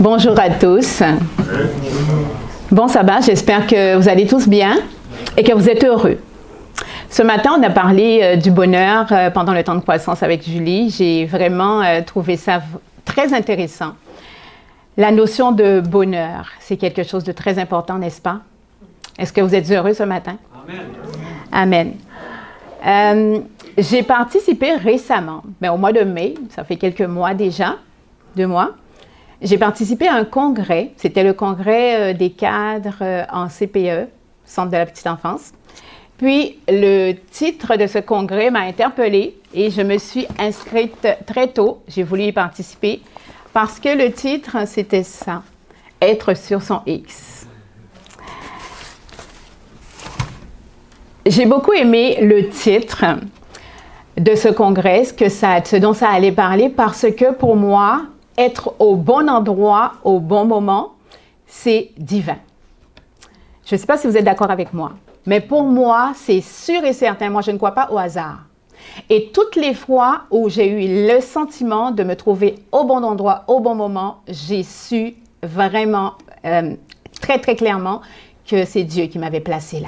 Bonjour à tous. Bon sabbat, j'espère que vous allez tous bien et que vous êtes heureux. Ce matin, on a parlé du bonheur pendant le temps de croissance avec Julie. J'ai vraiment trouvé ça très intéressant. La notion de bonheur, c'est quelque chose de très important, n'est-ce pas? Est-ce que vous êtes heureux ce matin? Amen. Amen. J'ai participé récemment, au mois de mai, ça fait quelques mois déjà, 2 mois. J'ai participé à un congrès, c'était le congrès des cadres en CPE, Centre de la petite enfance. Puis, le titre de ce congrès m'a interpellée et je me suis inscrite très tôt. J'ai voulu y participer parce que le titre, c'était ça, « Être sur son X ». J'ai beaucoup aimé le titre de ce congrès, ce dont ça allait parler, parce que pour moi, être au bon endroit, au bon moment, c'est divin. Je ne sais pas si vous êtes d'accord avec moi, mais pour moi, c'est sûr et certain. Moi, je ne crois pas au hasard. Et toutes les fois où j'ai eu le sentiment de me trouver au bon endroit, au bon moment, j'ai su vraiment, très, très clairement que c'est Dieu qui m'avait placé là.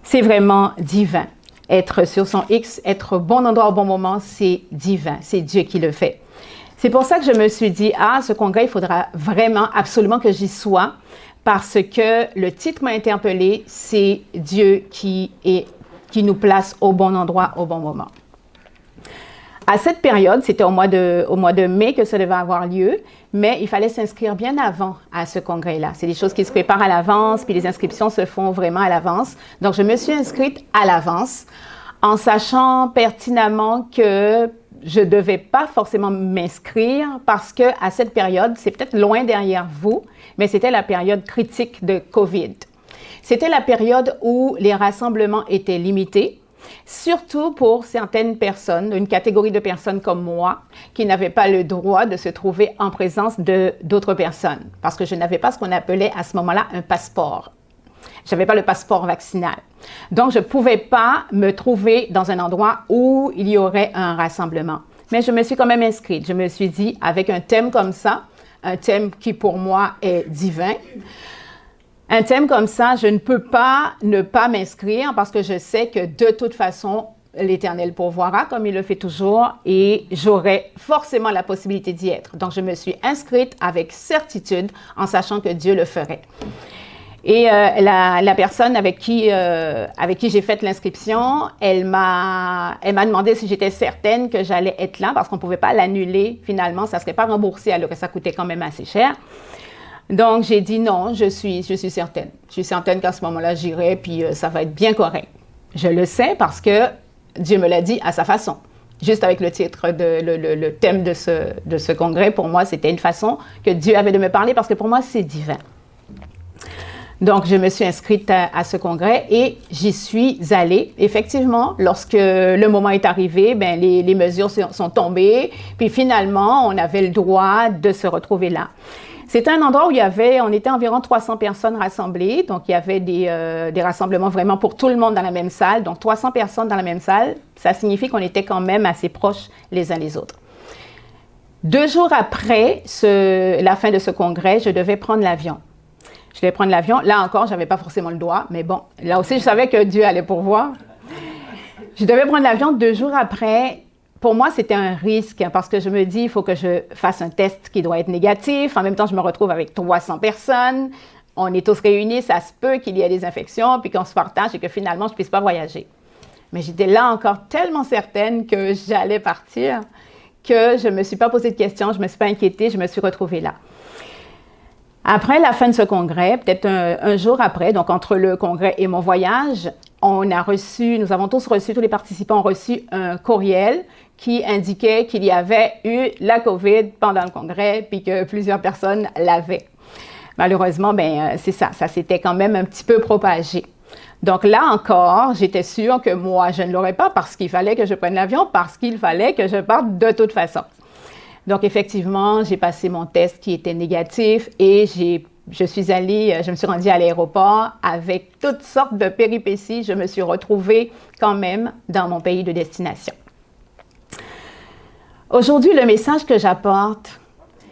C'est vraiment divin. Être sur son X, être au bon endroit, au bon moment, c'est divin. C'est Dieu qui le fait. C'est pour ça que je me suis dit, ce congrès, il faudra vraiment, absolument que j'y sois, parce que le titre m'a interpellée, c'est Dieu qui nous place au bon endroit, au bon moment. À cette période, c'était au mois de mai que ça devait avoir lieu, mais il fallait s'inscrire bien avant à ce congrès-là. C'est des choses qui se préparent à l'avance, puis les inscriptions se font vraiment à l'avance. Donc, je me suis inscrite à l'avance, en sachant pertinemment que je ne devais pas forcément m'inscrire parce qu'à cette période, c'est peut-être loin derrière vous, mais c'était la période critique de COVID. C'était la période où les rassemblements étaient limités, surtout pour certaines personnes, une catégorie de personnes comme moi, qui n'avaient pas le droit de se trouver en présence d'autres personnes, parce que je n'avais pas ce qu'on appelait à ce moment-là un passeport. Je n'avais pas le passeport vaccinal. Donc, je ne pouvais pas me trouver dans un endroit où il y aurait un rassemblement. Mais je me suis quand même inscrite. Je me suis dit, avec un thème comme ça, un thème qui pour moi est divin, un thème comme ça, je ne peux pas ne pas m'inscrire parce que je sais que de toute façon, l'Éternel pourvoira comme il le fait toujours et j'aurai forcément la possibilité d'y être. Donc, je me suis inscrite avec certitude en sachant que Dieu le ferait. Et la personne avec qui j'ai fait l'inscription, elle m'a demandé si j'étais certaine que j'allais être là parce qu'on ne pouvait pas l'annuler finalement, ça ne serait pas remboursé alors que ça coûtait quand même assez cher. Donc, j'ai dit non, je suis certaine. Je suis certaine qu'à ce moment-là, j'irai puis ça va être bien correct. Je le sais parce que Dieu me l'a dit à sa façon. Juste avec le titre, le thème de ce congrès, pour moi, c'était une façon que Dieu avait de me parler parce que pour moi, c'est divin. Donc, je me suis inscrite à ce congrès et j'y suis allée. Effectivement, lorsque le moment est arrivé, les mesures sont tombées. Puis finalement, on avait le droit de se retrouver là. C'était un endroit où on était environ 300 personnes rassemblées. Donc, il y avait des rassemblements vraiment pour tout le monde dans la même salle. Donc, 300 personnes dans la même salle, ça signifie qu'on était quand même assez proches les uns les autres. 2 jours après la fin de ce congrès, je devais prendre l'avion. Je devais prendre l'avion. Là encore, je n'avais pas forcément le droit, mais bon, là aussi, je savais que Dieu allait pourvoir. Je devais prendre l'avion 2 jours après. Pour moi, c'était un risque parce que je me dis, il faut que je fasse un test qui doit être négatif. En même temps, je me retrouve avec 300 personnes. On est tous réunis, ça se peut qu'il y ait des infections, puis qu'on se partage et que finalement, je ne puisse pas voyager. Mais j'étais là encore tellement certaine que j'allais partir que je ne me suis pas posé de questions, je ne me suis pas inquiétée, je me suis retrouvée là. Après la fin de ce congrès, peut-être un jour après, donc entre le congrès et mon voyage, tous les participants ont reçu un courriel qui indiquait qu'il y avait eu la COVID pendant le congrès puis que plusieurs personnes l'avaient. Malheureusement, c'est ça s'était quand même un petit peu propagé. Donc là encore, j'étais sûre que moi, je ne l'aurais pas parce qu'il fallait que je prenne l'avion, parce qu'il fallait que je parte de toute façon. Donc, effectivement, j'ai passé mon test qui était négatif et je me suis rendue à l'aéroport avec toutes sortes de péripéties. Je me suis retrouvée quand même dans mon pays de destination. Aujourd'hui, le message que j'apporte,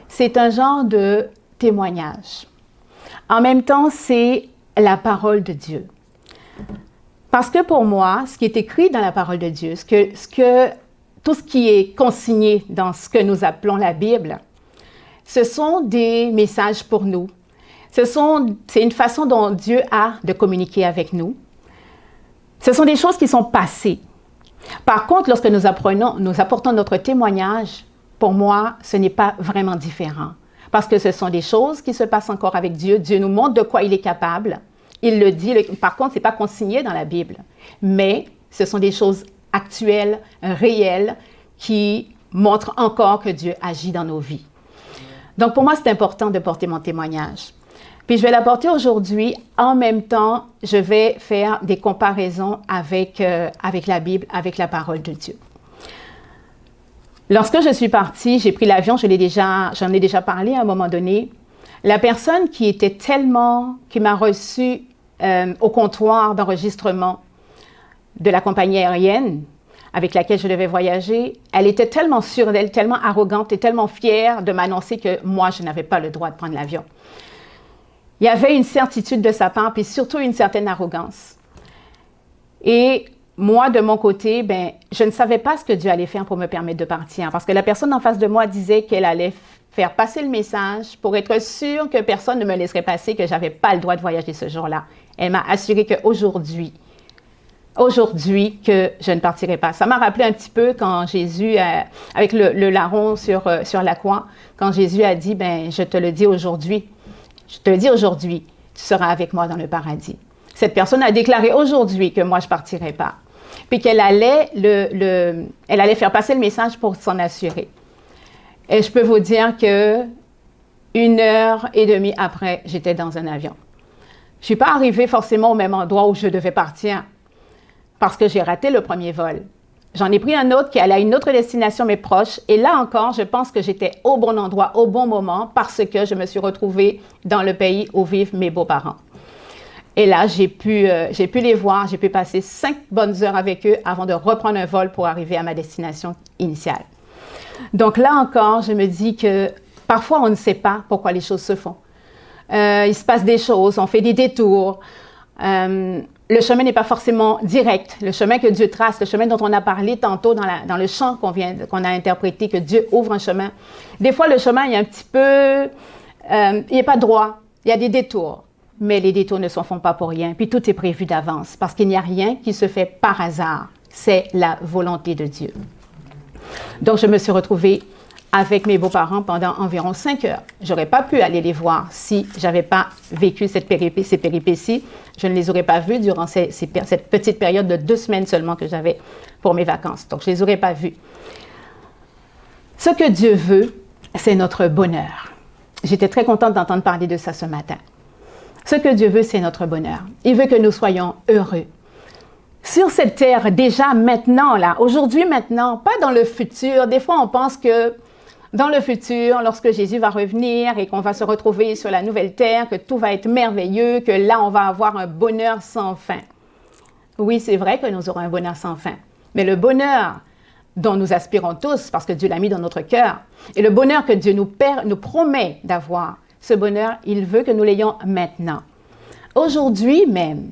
c'est un genre de témoignage. En même temps, c'est la parole de Dieu. Parce que pour moi, ce qui est écrit dans la parole de Dieu, tout ce qui est consigné dans ce que nous appelons la Bible, ce sont des messages pour nous. C'est une façon dont Dieu a de communiquer avec nous. Ce sont des choses qui sont passées. Par contre, lorsque nous apportons notre témoignage, pour moi, ce n'est pas vraiment différent. Parce que ce sont des choses qui se passent encore avec Dieu. Dieu nous montre de quoi il est capable. Il le dit. Par contre, ce n'est pas consigné dans la Bible. Mais ce sont des choses actuelles, réelles, qui montrent encore que Dieu agit dans nos vies. Donc, pour moi, c'est important de porter mon témoignage. Puis, je vais l'apporter aujourd'hui. En même temps, je vais faire des comparaisons avec la Bible, avec la parole de Dieu. Lorsque je suis partie, j'ai pris l'avion, j'en ai déjà parlé à un moment donné. La personne qui m'a reçue au comptoir d'enregistrement de la compagnie aérienne avec laquelle je devais voyager, elle était tellement sûre d'elle, tellement arrogante et tellement fière de m'annoncer que moi, je n'avais pas le droit de prendre l'avion. Il y avait une certitude de sa part, puis surtout une certaine arrogance. Et moi, de mon côté, je ne savais pas ce que Dieu allait faire pour me permettre de partir, parce que la personne en face de moi disait qu'elle allait faire passer le message pour être sûre que personne ne me laisserait passer, que je n'avais pas le droit de voyager ce jour-là. Elle m'a assuré qu'aujourd'hui, que je ne partirai pas. Ça m'a rappelé un petit peu quand Jésus, avec le larron sur la croix, quand Jésus a dit, je te le dis aujourd'hui, tu seras avec moi dans le paradis. Cette personne a déclaré aujourd'hui que moi, je ne partirai pas. Puis qu'elle allait, elle allait faire passer le message pour s'en assurer. Et je peux vous dire que 1h30 après, j'étais dans un avion. Je ne suis pas arrivée forcément au même endroit où je devais partir parce que j'ai raté le premier vol. J'en ai pris un autre qui allait à une autre destination, mais proche. Et là encore, je pense que j'étais au bon endroit, au bon moment, parce que je me suis retrouvée dans le pays où vivent mes beaux-parents. Et là, j'ai pu les voir, j'ai pu passer 5 bonnes heures avec eux avant de reprendre un vol pour arriver à ma destination initiale. Donc là encore, je me dis que parfois, on ne sait pas pourquoi les choses se font. Il se passe des choses, on fait des détours. Le chemin n'est pas forcément direct. Le chemin que Dieu trace, le chemin dont on a parlé tantôt dans le chant qu'on a interprété, que Dieu ouvre un chemin. Des fois, le chemin, il est un petit peu... il n'est pas droit. Il y a des détours. Mais les détours ne se font pas pour rien. Puis tout est prévu d'avance parce qu'il n'y a rien qui se fait par hasard. C'est la volonté de Dieu. Donc, je me suis retrouvée avec mes beaux-parents pendant environ 5 heures. Je n'aurais pas pu aller les voir si je n'avais pas vécu ces péripéties. Je ne les aurais pas vus durant cette petite période de 2 semaines seulement que j'avais pour mes vacances. Donc, je ne les aurais pas vus. Ce que Dieu veut, c'est notre bonheur. J'étais très contente d'entendre parler de ça ce matin. Ce que Dieu veut, c'est notre bonheur. Il veut que nous soyons heureux. Sur cette terre, déjà maintenant, là, aujourd'hui, maintenant, pas dans le futur. Des fois, on pense que dans le futur, lorsque Jésus va revenir et qu'on va se retrouver sur la nouvelle terre, que tout va être merveilleux, que là, on va avoir un bonheur sans fin. Oui, c'est vrai que nous aurons un bonheur sans fin. Mais le bonheur dont nous aspirons tous, parce que Dieu l'a mis dans notre cœur, et le bonheur que Dieu nous promet d'avoir, ce bonheur, il veut que nous l'ayons maintenant. Aujourd'hui même,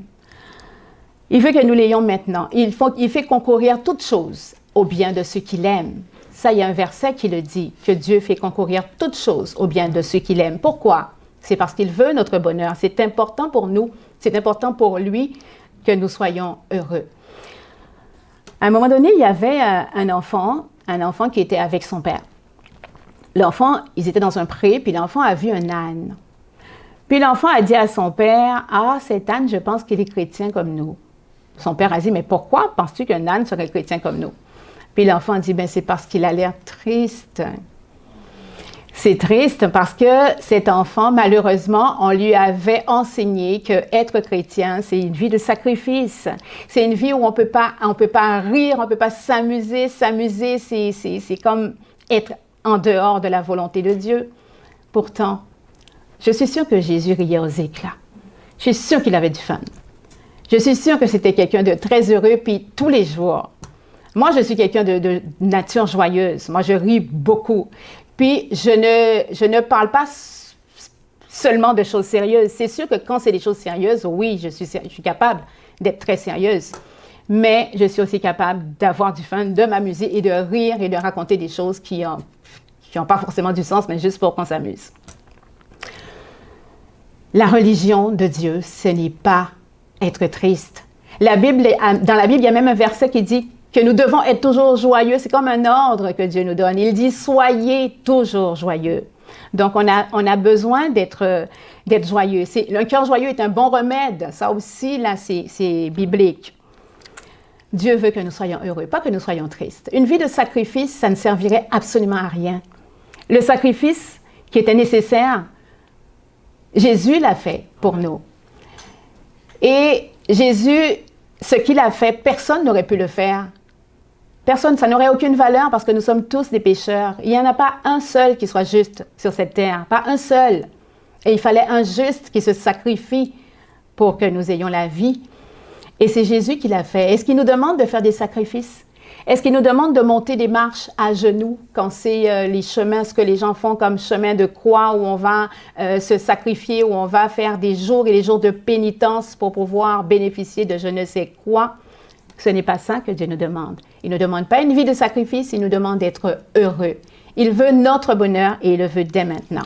il veut que nous l'ayons maintenant. Il fait concourir toutes choses au bien de ceux qui l'aiment. Ça, il y a un verset qui le dit, que Dieu fait concourir toutes choses au bien de ceux qui l'aiment. Pourquoi? C'est parce qu'il veut notre bonheur. C'est important pour nous, c'est important pour lui que nous soyons heureux. À un moment donné, il y avait un enfant qui était avec son père. L'enfant, ils étaient dans un pré, puis l'enfant a vu un âne. Puis l'enfant a dit à son père, « Ah, cet âne, je pense qu'il est chrétien comme nous. » Son père a dit, « Mais pourquoi penses-tu qu'un âne serait chrétien comme nous? » Puis l'enfant a dit, « C'est parce qu'il a l'air triste. » C'est triste parce que cet enfant, malheureusement, on lui avait enseigné qu'être chrétien, c'est une vie de sacrifice. C'est une vie où on peut pas rire, on ne peut pas s'amuser. S'amuser, c'est comme être en dehors de la volonté de Dieu. Pourtant, je suis sûre que Jésus riait aux éclats. Je suis sûre qu'il avait du fun. Je suis sûre que c'était quelqu'un de très heureux, puis tous les jours, Moi, je suis quelqu'un de nature joyeuse. Moi, je ris beaucoup. Puis, je ne parle pas seulement de choses sérieuses. C'est sûr que quand c'est des choses sérieuses, oui, je suis capable d'être très sérieuse. Mais je suis aussi capable d'avoir du fun, de m'amuser et de rire et de raconter des choses qui n'ont pas forcément du sens, mais juste pour qu'on s'amuse. La religion de Dieu, ce n'est pas être triste. Dans la Bible, il y a même un verset qui dit que nous devons être toujours joyeux. C'est comme un ordre que Dieu nous donne. Il dit « Soyez toujours joyeux ». Donc, on a besoin d'être joyeux. Un cœur joyeux est un bon remède. Ça aussi, là, c'est biblique. Dieu veut que nous soyons heureux, pas que nous soyons tristes. Une vie de sacrifice, ça ne servirait absolument à rien. Le sacrifice qui était nécessaire, Jésus l'a fait pour nous. Et Jésus, ce qu'il a fait, personne n'aurait pu le faire. Personne, ça n'aurait aucune valeur parce que nous sommes tous des pécheurs. Il n'y en a pas un seul qui soit juste sur cette terre, pas un seul. Et il fallait un juste qui se sacrifie pour que nous ayons la vie. Et c'est Jésus qui l'a fait. Est-ce qu'il nous demande de faire des sacrifices? Est-ce qu'il nous demande de monter des marches à genoux quand c'est les chemins, ce que les gens font comme chemin de croix où on va se sacrifier, où on va faire des jours et des jours de pénitence pour pouvoir bénéficier de je ne sais quoi? Ce n'est pas ça que Dieu nous demande. Il ne demande pas une vie de sacrifice, il nous demande d'être heureux. Il veut notre bonheur et il le veut dès maintenant.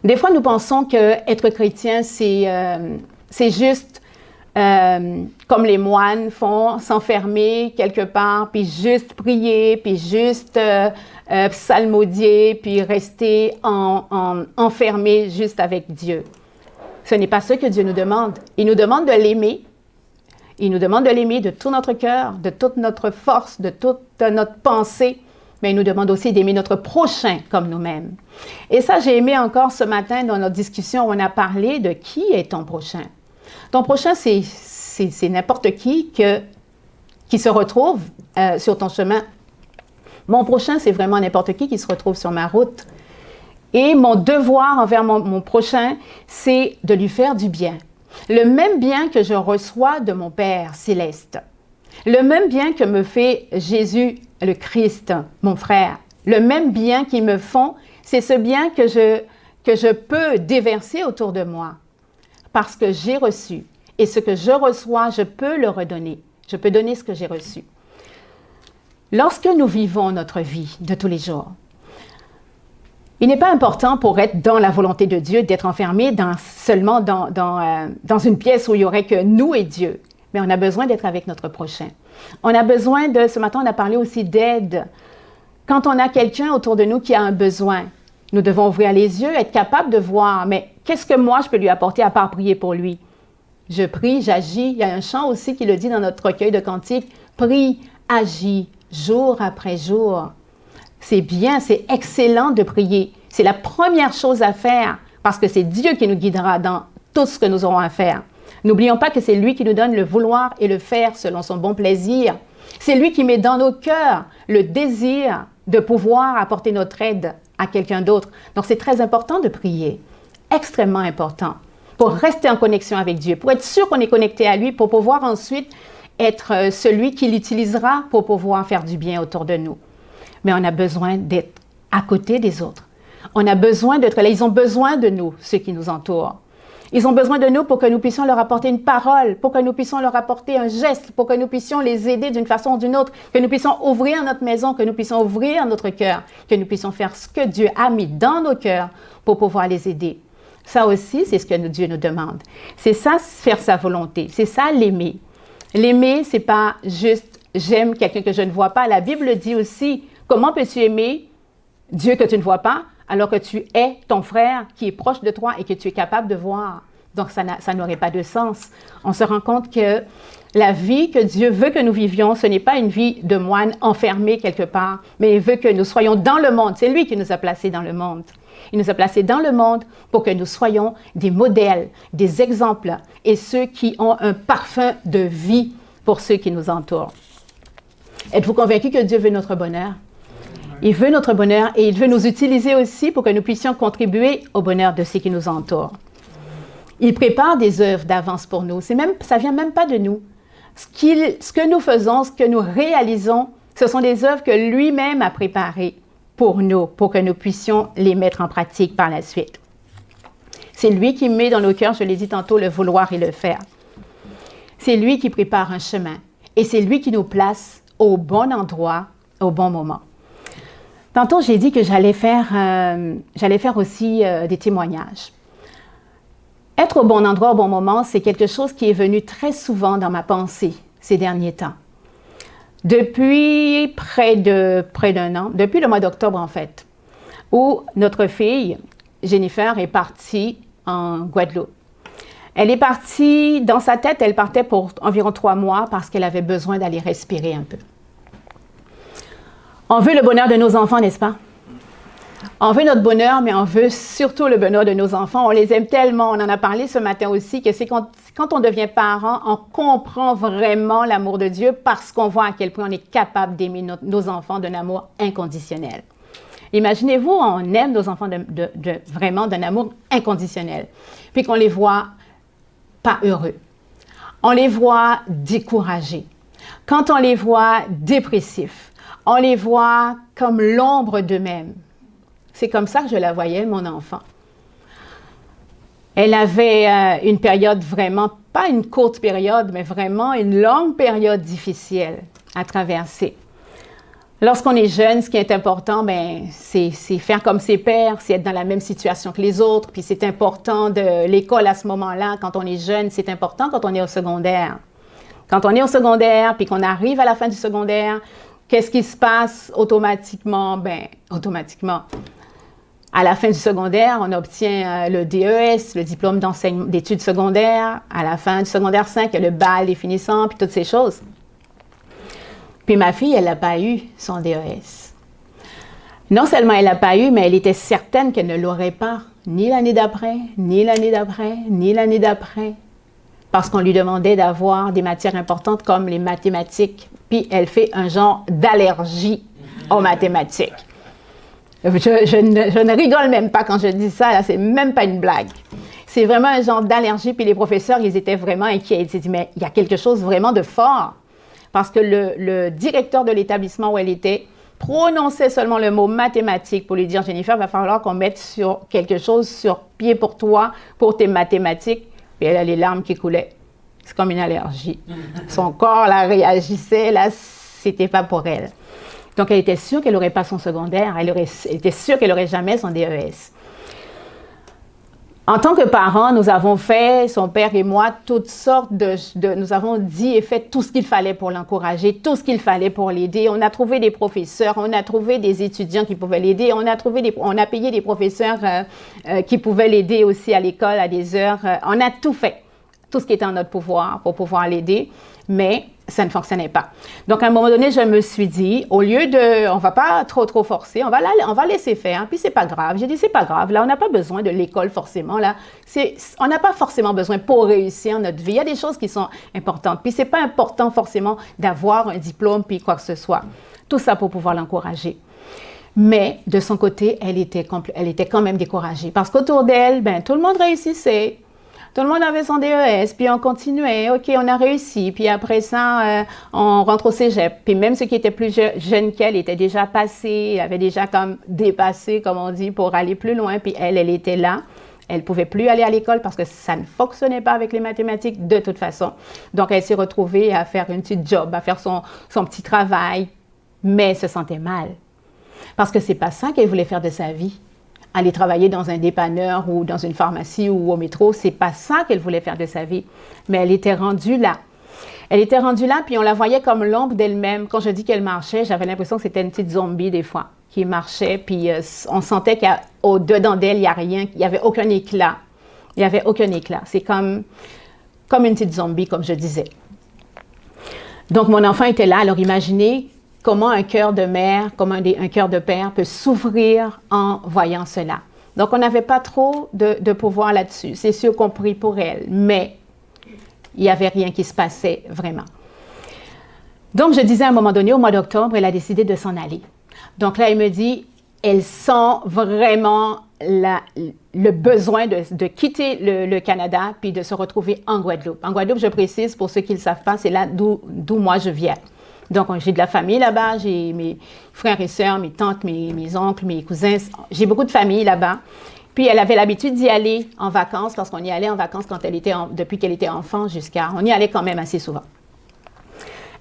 Des fois, nous pensons qu'être chrétien, c'est juste comme les moines font, s'enfermer quelque part, puis juste prier, puis juste psalmodier, puis rester enfermé juste avec Dieu. Ce n'est pas ce que Dieu nous demande. Il nous demande de l'aimer. Il nous demande de l'aimer de tout notre cœur, de toute notre force, de toute notre pensée, mais il nous demande aussi d'aimer notre prochain comme nous-mêmes. Et ça, j'ai aimé encore ce matin dans notre discussion où on a parlé de qui est ton prochain. Ton prochain, c'est n'importe qui se retrouve sur ton chemin. Mon prochain, c'est vraiment n'importe qui se retrouve sur ma route. Et mon devoir envers mon prochain, c'est de lui faire du bien. Le même bien que je reçois de mon Père céleste. Le même bien que me fait Jésus, le Christ, mon frère. Le même bien qu'ils me font, c'est ce bien que je peux déverser autour de moi. Parce que j'ai reçu. Et ce que je reçois, je peux le redonner. Je peux donner ce que j'ai reçu. Lorsque nous vivons notre vie de tous les jours, il n'est pas important pour être dans la volonté de Dieu d'être enfermé seulement dans une pièce où il n'y aurait que nous et Dieu. Mais on a besoin d'être avec notre prochain. On a besoin ce matin, on a parlé aussi d'aide. Quand on a quelqu'un autour de nous qui a un besoin, nous devons ouvrir les yeux, être capable de voir, mais qu'est-ce que moi je peux lui apporter à part prier pour lui? Je prie, j'agis. Il y a un chant aussi qui le dit dans notre recueil de cantiques. Prie, agis, jour après jour. C'est bien, c'est excellent de prier. C'est la première chose à faire parce que c'est Dieu qui nous guidera dans tout ce que nous aurons à faire. N'oublions pas que c'est lui qui nous donne le vouloir et le faire selon son bon plaisir. C'est lui qui met dans nos cœurs le désir de pouvoir apporter notre aide à quelqu'un d'autre. Donc, c'est très important de prier, extrêmement important, pour rester en connexion avec Dieu, pour être sûr qu'on est connecté à lui, pour pouvoir ensuite être celui qui l'utilisera pour pouvoir faire du bien autour de nous. Mais on a besoin d'être à côté des autres. On a besoin d'être là. Ils ont besoin de nous, ceux qui nous entourent. Ils ont besoin de nous pour que nous puissions leur apporter une parole, pour que nous puissions leur apporter un geste, pour que nous puissions les aider d'une façon ou d'une autre, que nous puissions ouvrir notre maison, que nous puissions ouvrir notre cœur, que nous puissions faire ce que Dieu a mis dans nos cœurs pour pouvoir les aider. Ça aussi, c'est ce que Dieu nous demande. C'est ça, faire sa volonté. C'est ça, l'aimer. L'aimer, c'est pas juste « j'aime quelqu'un que je ne vois pas ». La Bible dit aussi « comment peux-tu aimer Dieu que tu ne vois pas ?» alors que tu es ton frère qui est proche de toi et que tu es capable de voir. Donc, ça n'aurait pas de sens. On se rend compte que la vie que Dieu veut que nous vivions, ce n'est pas une vie de moine enfermé quelque part, mais il veut que nous soyons dans le monde. C'est lui qui nous a placés dans le monde. Il nous a placés dans le monde pour que nous soyons des modèles, des exemples et ceux qui ont un parfum de vie pour ceux qui nous entourent. Êtes-vous convaincus que Dieu veut notre bonheur? Il veut notre bonheur et il veut nous utiliser aussi pour que nous puissions contribuer au bonheur de ceux qui nous entourent. Il prépare des œuvres d'avance pour nous. Ça ne vient même pas de nous. Ce que nous faisons, ce que nous réalisons, ce sont des œuvres que lui-même a préparées pour nous, pour que nous puissions les mettre en pratique par la suite. C'est lui qui met dans nos cœurs, je l'ai dit tantôt, le vouloir et le faire. C'est lui qui prépare un chemin et c'est lui qui nous place au bon endroit, au bon moment. Tantôt, j'ai dit que j'allais faire aussi des témoignages. Être au bon endroit, au bon moment, c'est quelque chose qui est venu très souvent dans ma pensée ces derniers temps. Depuis près d'un an, depuis le mois d'octobre en fait, où notre fille, Jennifer, est partie en Guadeloupe. Elle est partie, dans sa tête, elle partait pour environ 3 mois parce qu'elle avait besoin d'aller respirer un peu. On veut le bonheur de nos enfants, n'est-ce pas? On veut notre bonheur, mais on veut surtout le bonheur de nos enfants. On les aime tellement, on en a parlé ce matin aussi, que c'est quand on devient parent, on comprend vraiment l'amour de Dieu parce qu'on voit à quel point on est capable d'aimer nos enfants d'un amour inconditionnel. Imaginez-vous, on aime nos enfants vraiment d'un amour inconditionnel, puis qu'on les voit pas heureux. On les voit découragés. Quand on les voit dépressifs, on les voit comme l'ombre d'eux-mêmes. C'est comme ça que je la voyais, mon enfant. Elle avait une période vraiment, pas une courte période, mais vraiment une longue période difficile à traverser. Lorsqu'on est jeune, ce qui est important, c'est faire comme ses pairs, c'est être dans la même situation que les autres. Puis c'est important de l'école à ce moment-là, quand on est jeune, c'est important quand on est au secondaire. Quand on est au secondaire, puis qu'on arrive à la fin du secondaire, qu'est-ce qui se passe automatiquement? Automatiquement, à la fin du secondaire, on obtient le DES, le diplôme d'études secondaires. À la fin du secondaire 5, il y a le bal des finissants, puis toutes ces choses. Puis ma fille, elle n'a pas eu son DES. Non seulement elle n'a pas eu, mais elle était certaine qu'elle ne l'aurait pas, ni l'année d'après, ni l'année d'après, ni l'année d'après, parce qu'on lui demandait d'avoir des matières importantes comme les mathématiques. Puis elle fait un genre d'allergie aux mathématiques. Je ne rigole même pas quand je dis ça, là, c'est même pas une blague. C'est vraiment un genre d'allergie, puis les professeurs, ils étaient vraiment inquiets. Ils se disaient, mais il y a quelque chose vraiment de fort. Parce que le directeur de l'établissement où elle était prononçait seulement le mot mathématiques pour lui dire, Jennifer, il va falloir qu'on mette quelque chose sur pied pour toi, pour tes mathématiques. Puis elle a les larmes qui coulaient. C'est comme une allergie. Son corps, là, réagissait, là, c'était pas pour elle. Donc, elle était sûre qu'elle n'aurait pas son secondaire. Elle était sûre qu'elle n'aurait jamais son DES. En tant que parents, nous avons fait, son père et moi, toutes sortes nous avons dit et fait tout ce qu'il fallait pour l'encourager, tout ce qu'il fallait pour l'aider. On a trouvé des professeurs, on a trouvé des étudiants qui pouvaient l'aider, on a payé des professeurs qui pouvaient l'aider aussi à l'école à des heures. On a tout fait, tout ce qui était en notre pouvoir pour pouvoir l'aider, mais ça ne fonctionnait pas. Donc, à un moment donné, je me suis dit, au lieu de, on va pas trop forcer, on va laisser faire, puis c'est pas grave. J'ai dit, c'est pas grave, là, on n'a pas besoin de l'école forcément, là. On n'a pas forcément besoin pour réussir notre vie. Il y a des choses qui sont importantes, puis c'est pas important forcément d'avoir un diplôme, puis quoi que ce soit. Tout ça pour pouvoir l'encourager. Mais, de son côté, elle était quand même découragée, parce qu'autour d'elle, tout le monde réussissait. Tout le monde avait son DES, puis on continuait, OK, on a réussi, puis après ça, on rentre au cégep. Puis même ceux qui étaient plus jeunes qu'elle étaient déjà passés, avaient déjà comme dépassé, comme on dit, pour aller plus loin. Puis elle était là. Elle ne pouvait plus aller à l'école parce que ça ne fonctionnait pas avec les mathématiques de toute façon. Donc, elle s'est retrouvée à faire une petite job, à faire son petit travail, mais elle se sentait mal. Parce que ce n'est pas ça qu'elle voulait faire de sa vie. Aller travailler dans un dépanneur ou dans une pharmacie ou au métro, c'est pas ça qu'elle voulait faire de sa vie. Mais elle était rendue là. Elle était rendue là, puis on la voyait comme l'ombre d'elle-même. Quand je dis qu'elle marchait, j'avais l'impression que c'était une petite zombie des fois qui marchait, puis on sentait qu'au-dedans d'elle, il n'y a rien, il n'y avait aucun éclat. Il n'y avait aucun éclat. C'est comme une petite zombie, comme je disais. Donc, mon enfant était là. Alors, imaginez comment un cœur de mère, comment un cœur de père peut s'ouvrir en voyant cela. Donc, on n'avait pas trop de pouvoir là-dessus. C'est sûr qu'on prie pour elle, mais il n'y avait rien qui se passait vraiment. Donc, je disais à un moment donné, au mois d'octobre, elle a décidé de s'en aller. Donc là, elle me dit, elle sent vraiment le besoin de quitter le Canada puis de se retrouver en Guadeloupe. En Guadeloupe, je précise, pour ceux qui ne le savent pas, c'est là d'où moi je viens. Donc, j'ai de la famille là-bas, j'ai mes frères et sœurs, mes tantes, mes oncles, mes cousins. J'ai beaucoup de famille là-bas. Puis, elle avait l'habitude d'y aller en vacances, parce qu'on y allait en vacances depuis qu'elle était enfant on y allait quand même assez souvent.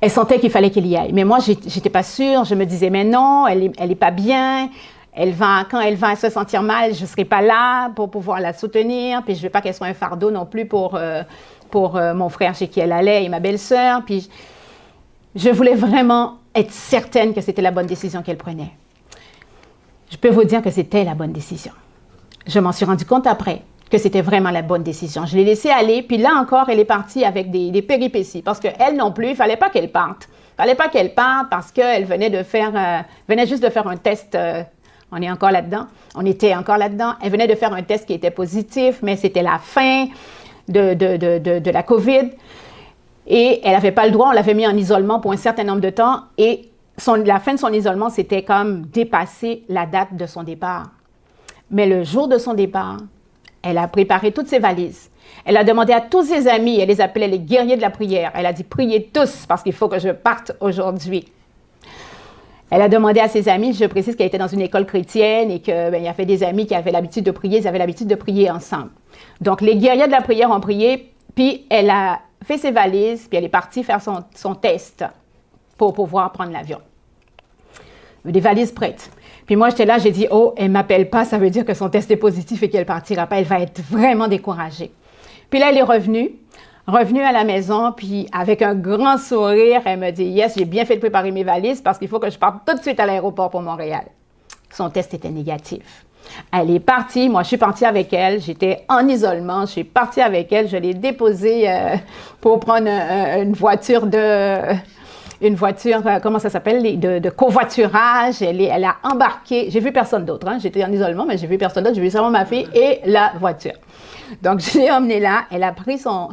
Elle sentait qu'il fallait qu'elle y aille. Mais moi, j'étais pas sûre. Je me disais, mais non, elle est pas bien. Quand elle va se sentir mal, je ne serai pas là pour pouvoir la soutenir. Puis, je ne veux pas qu'elle soit un fardeau non plus pour mon frère chez qui elle allait et ma belle-sœur. Puis, je voulais vraiment être certaine que c'était la bonne décision qu'elle prenait. Je peux vous dire que c'était la bonne décision. Je m'en suis rendu compte après que c'était vraiment la bonne décision. Je l'ai laissée aller, puis là encore, elle est partie avec des péripéties, parce qu'elle non plus, il ne fallait pas qu'elle parte. Il ne fallait pas qu'elle parte parce qu'elle venait juste de faire un test, on est encore là-dedans, on était encore là-dedans, elle venait de faire un test qui était positif, mais c'était la fin de la COVID, et elle n'avait pas le droit, on l'avait mis en isolement pour un certain nombre de temps, et la fin de son isolement, c'était comme dépasser la date de son départ. Mais le jour de son départ, elle a préparé toutes ses valises. Elle a demandé à tous ses amis, elle les appelait les guerriers de la prière. Elle a dit, priez tous parce qu'il faut que je parte aujourd'hui. Elle a demandé à ses amis, je précise qu'elle était dans une école chrétienne et qu'il y avait des amis qui avaient l'habitude de prier, ils avaient l'habitude de prier ensemble. Donc, les guerriers de la prière ont prié, puis elle a fait ses valises, puis elle est partie faire son test pour pouvoir prendre l'avion. Des valises prêtes. Puis moi, j'étais là, j'ai dit, oh, elle ne m'appelle pas, ça veut dire que son test est positif et qu'elle ne partira pas. Elle va être vraiment découragée. Puis là, elle est revenue à la maison, puis avec un grand sourire, elle me dit, yes, j'ai bien fait de préparer mes valises parce qu'il faut que je parte tout de suite à l'aéroport pour Montréal. Son test était négatif. Elle est partie, moi je suis partie avec elle, j'étais en isolement, je suis partie avec elle, je l'ai déposée pour prendre une voiture comment ça s'appelle, de covoiturage. Elle a embarqué, j'ai vu personne d'autre, j'étais en isolement, mais j'ai vu personne d'autre, j'ai vu seulement ma fille et la voiture. Donc, je l'ai emmenée là, elle a pris son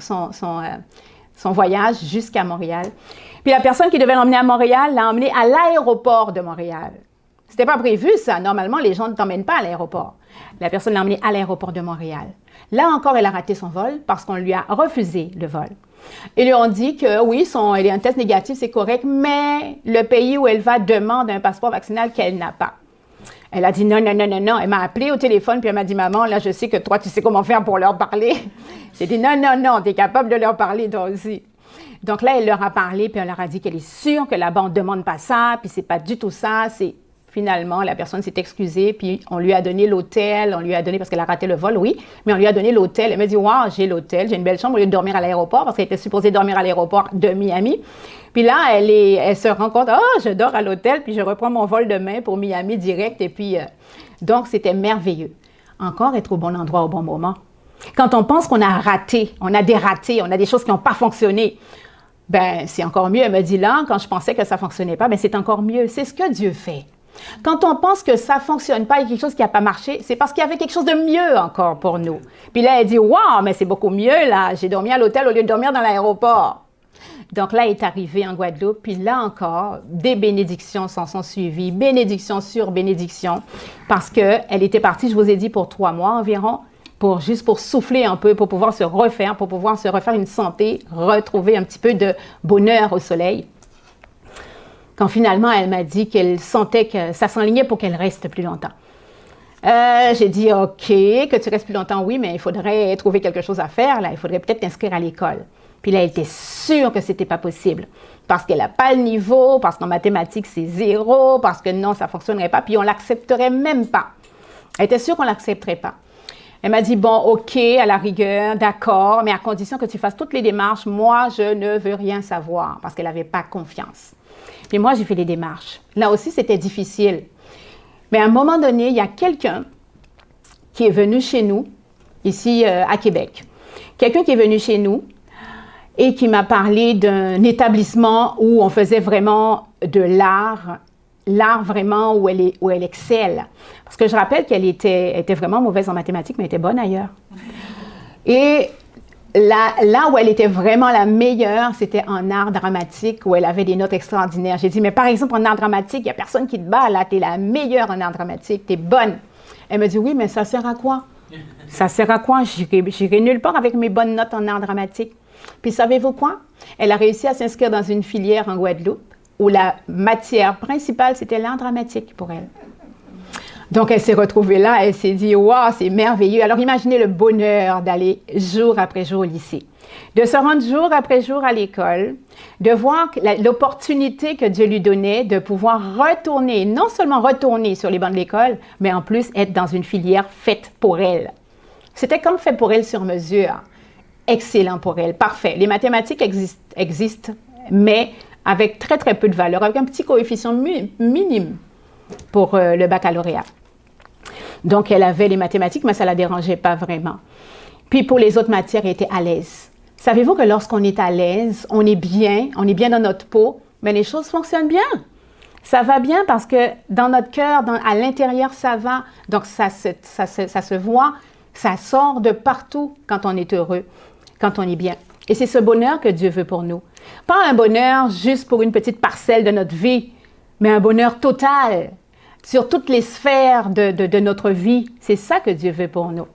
voyage jusqu'à Montréal. Puis la personne qui devait l'emmener à Montréal l'a emmenée à l'aéroport de Montréal. C'était pas prévu, ça. Normalement, les gens ne t'emmènent pas à l'aéroport. La personne l'a emmenée à l'aéroport de Montréal. Là encore, elle a raté son vol parce qu'on lui a refusé le vol. Ils lui ont dit que oui, elle a un test négatif, c'est correct, mais le pays où elle va demande un passeport vaccinal qu'elle n'a pas. Elle a dit non. Elle m'a appelé au téléphone, puis elle m'a dit, maman, là, je sais que toi, tu sais comment faire pour leur parler. J'ai dit non, tu es capable de leur parler, toi aussi. Donc là, elle leur a parlé, puis elle leur a dit qu'elle est sûre que là-bas, on ne demande pas ça, puis c'est pas du tout ça, Finalement, la personne s'est excusée, puis on lui a donné l'hôtel, parce qu'elle a raté le vol, oui, mais on lui a donné l'hôtel. Elle m'a dit, wow, j'ai l'hôtel, j'ai une belle chambre au lieu de dormir à l'aéroport, parce qu'elle était supposée dormir à l'aéroport de Miami. Puis là, elle se rend compte, je dors à l'hôtel, puis je reprends mon vol demain pour Miami direct, et puis, donc, c'était merveilleux. Encore être au bon endroit au bon moment. Quand on pense qu'on a raté, on a des ratés, on a des choses qui n'ont pas fonctionné, c'est encore mieux. Elle me dit là, quand je pensais que ça ne fonctionnait pas, c'est encore mieux. C'est ce que Dieu fait. Quand on pense que ça ne fonctionne pas, il y a quelque chose qui n'a pas marché, c'est parce qu'il y avait quelque chose de mieux encore pour nous. Puis là, elle dit, wow, mais c'est beaucoup mieux, là. J'ai dormi à l'hôtel au lieu de dormir dans l'aéroport. Donc là, elle est arrivée en Guadeloupe, puis là encore, des bénédictions s'en sont suivies, bénédiction sur bénédiction, parce qu'elle était partie, je vous ai dit, pour 3 mois environ, juste pour souffler un peu, pour pouvoir se refaire une santé, retrouver un petit peu de bonheur au soleil. Quand finalement, elle m'a dit qu'elle sentait que ça s'enlignait pour qu'elle reste plus longtemps. J'ai dit, OK, que tu restes plus longtemps, oui, mais il faudrait trouver quelque chose à faire, là. Il faudrait peut-être t'inscrire à l'école. Puis là, elle était sûre que c'était pas possible. Parce qu'elle n'a pas le niveau, parce qu'en mathématiques, c'est 0, parce que non, ça fonctionnerait pas, puis on l'accepterait même pas. Elle était sûre qu'on l'accepterait pas. Elle m'a dit, bon, OK, à la rigueur, d'accord, mais à condition que tu fasses toutes les démarches, moi, je ne veux rien savoir, parce qu'elle n'avait pas confiance. Puis moi, j'ai fait les démarches. Là aussi, c'était difficile. Mais à un moment donné, il y a quelqu'un qui est venu chez nous, ici à Québec. Quelqu'un qui est venu chez nous et qui m'a parlé d'un établissement où on faisait vraiment de l'art vraiment où elle excelle. Parce que je rappelle qu'elle était vraiment mauvaise en mathématiques, mais elle était bonne ailleurs. Et là où elle était vraiment la meilleure, c'était en art dramatique, où elle avait des notes extraordinaires. J'ai dit, mais par exemple, en art dramatique, il n'y a personne qui te bat, là, tu es la meilleure en art dramatique, tu es bonne. Elle me dit, oui, mais ça sert à quoi? Ça sert à quoi? J'irai nulle part avec mes bonnes notes en art dramatique. Puis savez-vous quoi? Elle a réussi à s'inscrire dans une filière en Guadeloupe où la matière principale, c'était l'art dramatique pour elle. Donc, elle s'est retrouvée là, elle s'est dit, waouh, c'est merveilleux. Alors, imaginez le bonheur d'aller jour après jour au lycée, de se rendre jour après jour à l'école, de voir l'opportunité que Dieu lui donnait de pouvoir retourner, non seulement retourner sur les bancs de l'école, mais en plus être dans une filière faite pour elle. C'était comme fait pour elle sur mesure. Excellent pour elle, parfait. Les mathématiques existent, mais avec très, très peu de valeur, avec un petit coefficient minime pour le baccalauréat. Donc, elle avait les mathématiques, mais ça ne la dérangeait pas vraiment. Puis, pour les autres matières, elle était à l'aise. Savez-vous que lorsqu'on est à l'aise, on est bien dans notre peau, mais les choses fonctionnent bien. Ça va bien parce que dans notre cœur, à l'intérieur, ça va. Donc, ça se voit, ça sort de partout quand on est heureux, quand on est bien. Et c'est ce bonheur que Dieu veut pour nous. Pas un bonheur juste pour une petite parcelle de notre vie, mais un bonheur total sur toutes les sphères de notre vie. C'est ça que Dieu veut pour nous.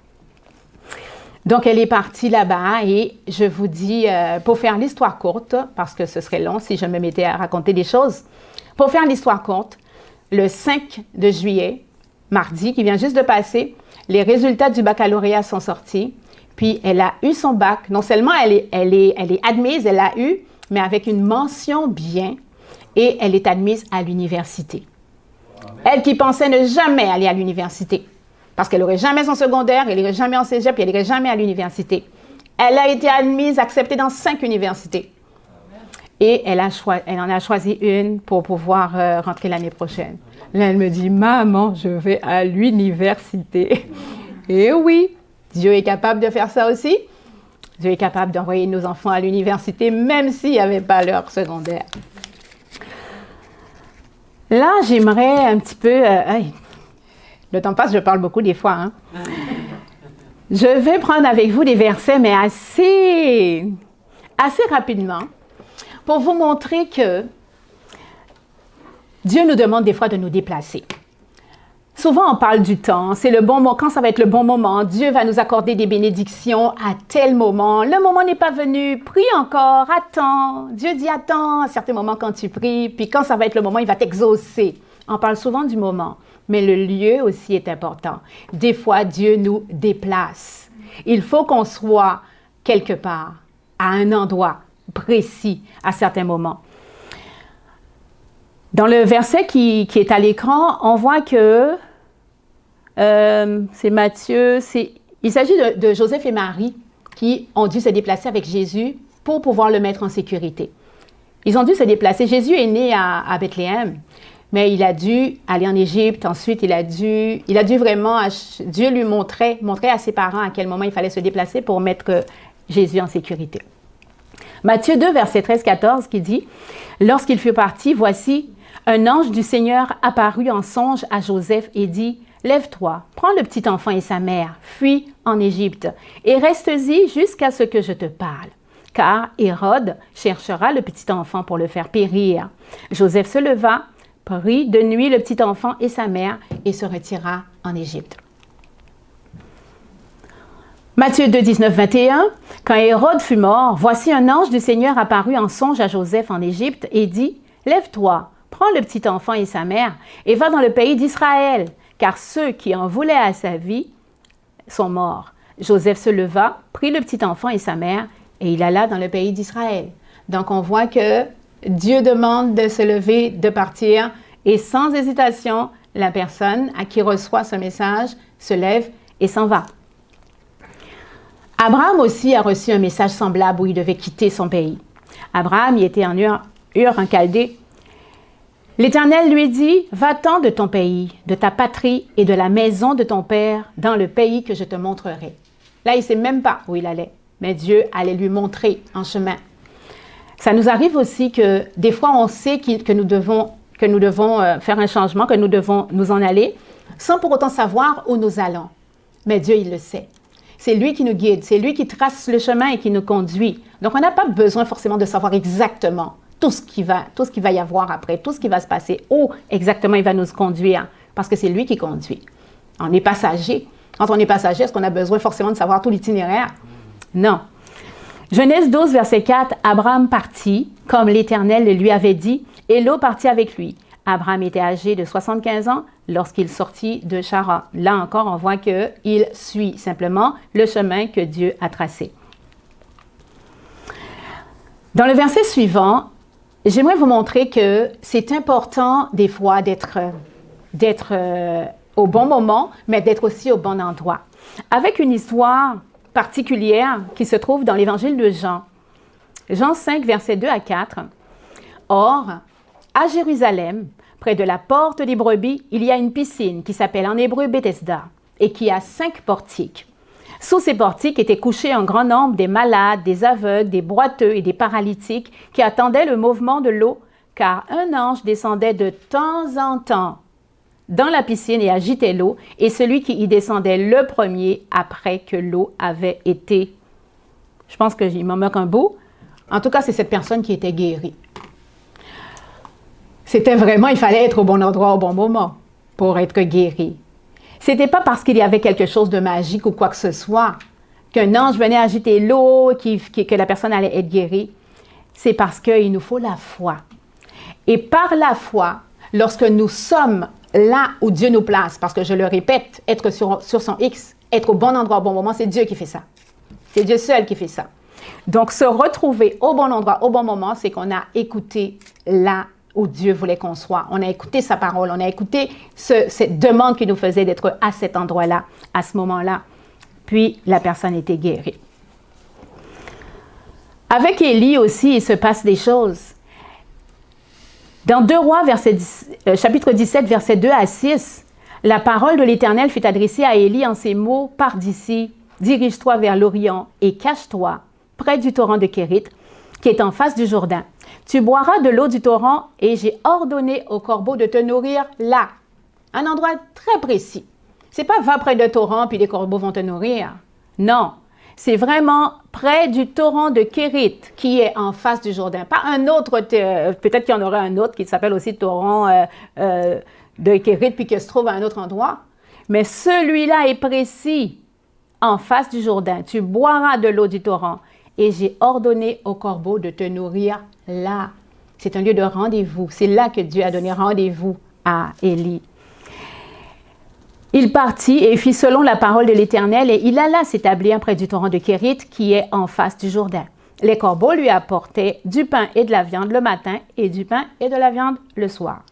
Donc, elle est partie là-bas et je vous dis, pour faire l'histoire courte, parce que ce serait long si je me mettais à raconter des choses, pour faire l'histoire courte, le 5 de juillet, mardi, qui vient juste de passer, les résultats du baccalauréat sont sortis, puis elle a eu son bac. Non seulement elle est admise, elle l'a eu, mais avec une mention bien, et elle est admise à l'université. Elle qui pensait ne jamais aller à l'université, parce qu'elle n'aurait jamais son secondaire, elle n'irait jamais en cégep, puis elle n'irait jamais à l'université. Elle a été admise, acceptée dans 5 universités. Et elle en a choisi une pour pouvoir rentrer l'année prochaine. Là, elle me dit, maman, je vais à l'université. Et oui, Dieu est capable de faire ça aussi. Dieu est capable d'envoyer nos enfants à l'université, même s'ils n'avaient pas leur secondaire. Là, j'aimerais un petit peu... le temps passe, je parle beaucoup des fois. Hein? Je vais prendre avec vous des versets, mais assez rapidement, pour vous montrer que Dieu nous demande des fois de nous déplacer. Souvent, on parle du temps, c'est le bon moment, quand ça va être le bon moment, Dieu va nous accorder des bénédictions à tel moment. Le moment n'est pas venu, prie encore, attends. Dieu dit attends à certains moments quand tu pries, puis quand ça va être le moment, il va t'exaucer. On parle souvent du moment, mais le lieu aussi est important. Des fois, Dieu nous déplace. Il faut qu'on soit quelque part, à un endroit précis, à certains moments. Dans le verset qui est à l'écran, on voit que c'est Matthieu, il s'agit de Joseph et Marie qui ont dû se déplacer avec Jésus pour pouvoir le mettre en sécurité. Ils ont dû se déplacer. Jésus est né à Bethléem, mais il a dû aller en Égypte. Ensuite, il a dû vraiment, Dieu lui montrait à ses parents à quel moment il fallait se déplacer pour mettre Jésus en sécurité. Matthieu 2, verset 13-14, qui dit « Lorsqu'il fut parti, voici, un ange du Seigneur apparut en songe à Joseph et dit « Lève-toi, prends le petit enfant et sa mère, fuis en Égypte, et reste-y jusqu'à ce que je te parle. Car Hérode cherchera le petit enfant pour le faire périr. » Joseph se leva, prit de nuit le petit enfant et sa mère et se retira en Égypte. Matthieu 2, 19, 21, « Quand Hérode fut mort, voici un ange du Seigneur apparut en songe à Joseph en Égypte et dit, « Lève-toi, prends le petit enfant et sa mère et va dans le pays d'Israël, car ceux qui en voulaient à sa vie sont morts. » Joseph se leva, prit le petit enfant et sa mère et il alla dans le pays d'Israël. Donc on voit que Dieu demande de se lever, de partir et sans hésitation, la personne à qui reçoit ce message se lève et s'en va. Abraham aussi a reçu un message semblable où il devait quitter son pays. Abraham y était en Ur en Chaldée. L'Éternel lui dit, « Va-t'en de ton pays, de ta patrie et de la maison de ton père dans le pays que je te montrerai. » Là, il ne sait même pas où il allait, mais Dieu allait lui montrer en chemin. Ça nous arrive aussi que des fois, on sait que nous devons faire un changement, que nous devons nous en aller, sans pour autant savoir où nous allons. Mais Dieu, il le sait. C'est lui qui nous guide, c'est lui qui trace le chemin et qui nous conduit. Donc, on n'a pas besoin forcément de savoir exactement tout ce qu'il va y avoir après, tout ce qui va se passer, où exactement il va nous conduire, parce que c'est lui qui conduit. On est passager. Quand on est passager, est-ce qu'on a besoin forcément de savoir tout l'itinéraire? Non. Genèse 12, verset 4, Abraham partit, comme l'Éternel le lui avait dit, et Lot partit avec lui. Abraham était âgé de 75 ans lorsqu'il sortit de Charan. Là encore, on voit qu'il suit simplement le chemin que Dieu a tracé. Dans le verset suivant, j'aimerais vous montrer que c'est important des fois d'être au bon moment, mais d'être aussi au bon endroit. Avec une histoire particulière qui se trouve dans l'évangile de Jean. Jean 5, versets 2 à 4. Or, à Jérusalem, près de la porte des brebis, il y a une piscine qui s'appelle en hébreu Bethesda et qui a 5 portiques. Sous ces portiques étaient couchés un grand nombre des malades, des aveugles, des boiteux et des paralytiques qui attendaient le mouvement de l'eau, car un ange descendait de temps en temps dans la piscine et agitait l'eau, et celui qui y descendait le premier après que l'eau avait été. Je pense qu'il m'en manque un bout. En tout cas, c'est cette personne qui était guérie. C'était vraiment, il fallait être au bon endroit au bon moment pour être guéri. C'était pas parce qu'il y avait quelque chose de magique ou quoi que ce soit qu'un ange venait agiter l'eau, que la personne allait être guérie. C'est parce qu'il nous faut la foi. Et par la foi, lorsque nous sommes là où Dieu nous place, parce que je le répète, être sur son X, être au bon endroit au bon moment, c'est Dieu qui fait ça. C'est Dieu seul qui fait ça. Donc, se retrouver au bon endroit au bon moment, c'est qu'on a écouté là où Dieu voulait qu'on soit. On a écouté sa parole, on a écouté cette demande qu'il nous faisait d'être à cet endroit-là, à ce moment-là. Puis, la personne était guérie. Avec Élie aussi, il se passe des choses. Dans 2 Rois, chapitre 17, versets 2 à 6, la parole de l'Éternel fut adressée à Élie en ces mots: « Pars d'ici, dirige-toi vers l'Orient et cache-toi près du torrent de Kérit, qui est en face du Jourdain. Tu boiras de l'eau du torrent et j'ai ordonné aux corbeaux de te nourrir là. » Un endroit très précis. C'est pas va près du torrent puis les corbeaux vont te nourrir. Non. C'est vraiment près du torrent de Kérit qui est en face du Jourdain. Pas un autre, peut-être qu'il y en aurait un autre qui s'appelle aussi torrent de Kérit puis qui se trouve à un autre endroit. Mais celui-là est précis, en face du Jourdain. Tu boiras de l'eau du torrent et j'ai ordonné aux corbeaux de te nourrir là. C'est un lieu de rendez-vous. C'est là que Dieu a donné rendez-vous à Élie. Il partit et fit selon la parole de l'Éternel et il alla s'établir près du torrent de Kérit qui est en face du Jourdain. Les corbeaux lui apportaient du pain et de la viande le matin et du pain et de la viande le soir.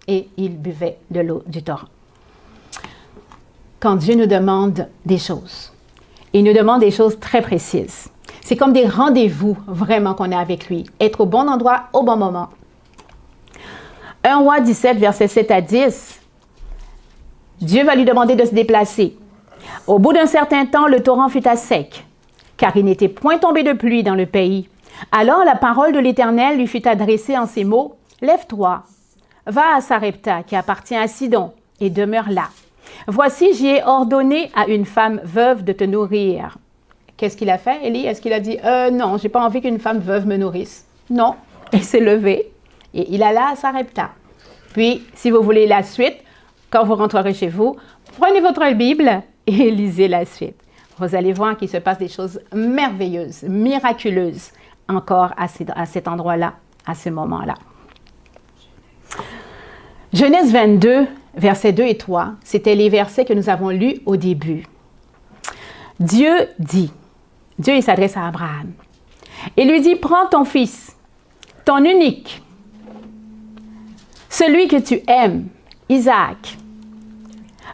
Et il buvait de l'eau du torrent. Quand Dieu nous demande des choses, il nous demande des choses très précises. C'est comme des rendez-vous vraiment qu'on a avec lui. Être au bon endroit au bon moment. 1 Roi 17, versets 7 à 10. Dieu va lui demander de se déplacer. Au bout d'un certain temps, le torrent fut à sec, car il n'était point tombé de pluie dans le pays. Alors la parole de l'Éternel lui fut adressée en ces mots: « Lève-toi, va à Sarepta, qui appartient à Sidon, et demeure là. Voici, j'y ai ordonné à une femme veuve de te nourrir. » Qu'est-ce qu'il a fait, Élie? Est-ce qu'il a dit « Non, j'ai pas envie qu'une femme veuve me nourrisse. » Non, il s'est levé et il alla à Sarepta. Puis, si vous voulez la suite, quand vous rentrerez chez vous, prenez votre Bible et lisez la suite. Vous allez voir qu'il se passe des choses merveilleuses, miraculeuses, encore à cet endroit-là, à ce moment-là. Genèse 22, versets 2 et 3, c'était les versets que nous avons lus au début. Dieu dit, Dieu il s'adresse à Abraham, et lui dit: « Prends ton fils, ton unique, celui que tu aimes, Isaac,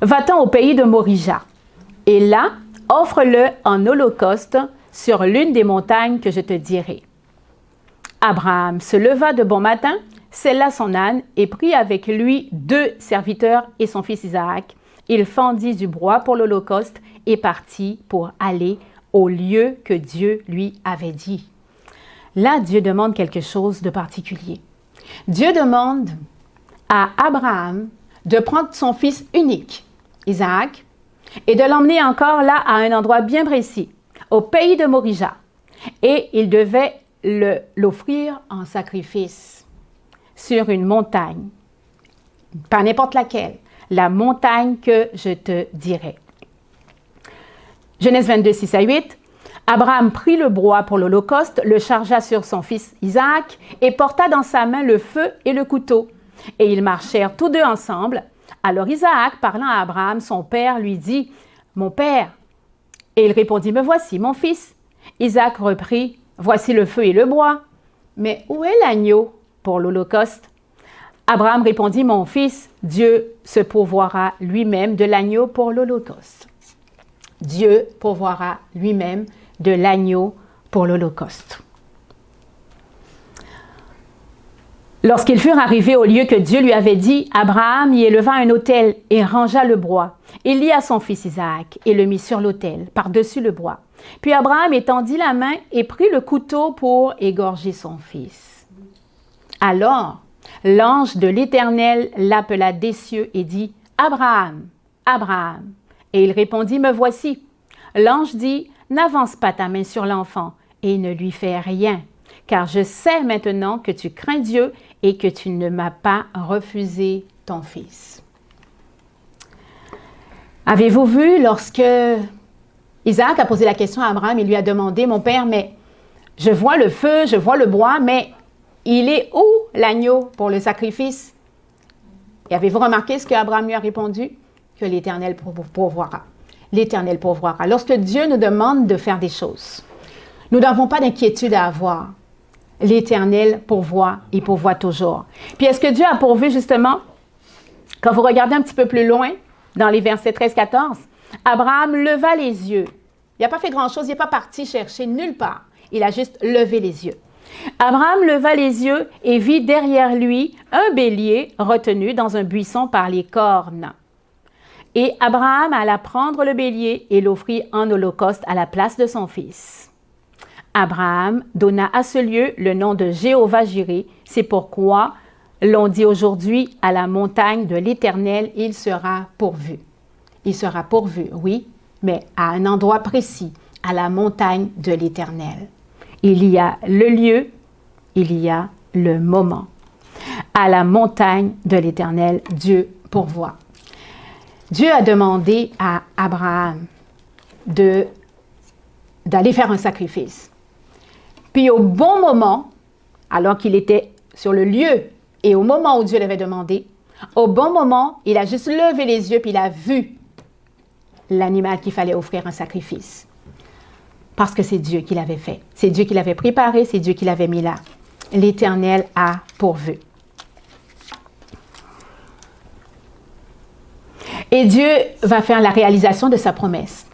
va-t'en au pays de Morija, et là, offre-le en holocauste sur l'une des montagnes que je te dirai. » Abraham se leva de bon matin, sella son âne et prit avec lui 2 serviteurs et son fils Isaac. Il fendit du bois pour l'holocauste et partit pour aller au lieu que Dieu lui avait dit. Là, Dieu demande quelque chose de particulier. Dieu demande à Abraham de prendre son fils unique, Isaac, et de l'emmener encore là à un endroit bien précis, au pays de Morija. Et il devait l'offrir en sacrifice sur une montagne, pas n'importe laquelle, la montagne que je te dirai. Genèse 22, 6 à 8. Abraham prit le bois pour l'holocauste, le chargea sur son fils Isaac et porta dans sa main le feu et le couteau. Et ils marchèrent tous deux ensemble. Alors Isaac, parlant à Abraham, son père, lui dit, « Mon père !» Et il répondit, « Me voici, mon fils. » Isaac reprit, « Voici le feu et le bois. Mais où est l'agneau pour l'holocauste? » Abraham répondit, « Mon fils, Dieu se pourvoira lui-même de l'agneau pour l'holocauste. » Dieu pourvoira lui-même de l'agneau pour l'holocauste. Lorsqu'ils furent arrivés au lieu que Dieu lui avait dit, Abraham y éleva un autel et rangea le bois. Il lia son fils Isaac et le mit sur l'autel, par-dessus le bois. Puis Abraham étendit la main et prit le couteau pour égorger son fils. Alors, l'ange de l'Éternel l'appela des cieux et dit, « Abraham, Abraham !» Et il répondit, « Me voici. » L'ange dit, « N'avance pas ta main sur l'enfant et ne lui fais rien, car je sais maintenant que tu crains Dieu et que tu ne m'as pas refusé ton fils. » Avez-vous vu lorsque Isaac a posé la question à Abraham, il lui a demandé, « Mon père, mais je vois le feu, je vois le bois, mais il est où l'agneau pour le sacrifice? » Et avez-vous remarqué ce qu'Abraham lui a répondu? Que l'Éternel pourvoira. L'Éternel pourvoira. Lorsque Dieu nous demande de faire des choses, nous n'avons pas d'inquiétude à avoir. L'Éternel pourvoit, il pourvoit toujours. Puis est-ce que Dieu a pourvu justement, quand vous regardez un petit peu plus loin, dans les versets 13-14, Abraham leva les yeux. Il n'a pas fait grand-chose, il n'est pas parti chercher nulle part. Il a juste levé les yeux. Abraham leva les yeux et vit derrière lui un bélier retenu dans un buisson par les cornes. Et Abraham alla prendre le bélier et l'offrit en holocauste à la place de son fils. Abraham donna à ce lieu le nom de Jéhovah-Jiré. C'est pourquoi l'on dit aujourd'hui à la montagne de l'Éternel, il sera pourvu. Il sera pourvu, oui, mais à un endroit précis, à la montagne de l'Éternel. Il y a le lieu, il y a le moment. À la montagne de l'Éternel, Dieu pourvoit. Dieu a demandé à Abraham d'aller faire un sacrifice. Puis au bon moment, alors qu'il était sur le lieu et au moment où Dieu l'avait demandé, au bon moment, il a juste levé les yeux puis il a vu l'animal qu'il fallait offrir un sacrifice. Parce que c'est Dieu qui l'avait fait. C'est Dieu qui l'avait préparé, c'est Dieu qui l'avait mis là. L'Éternel a pourvu. Et Dieu va faire la réalisation de sa promesse.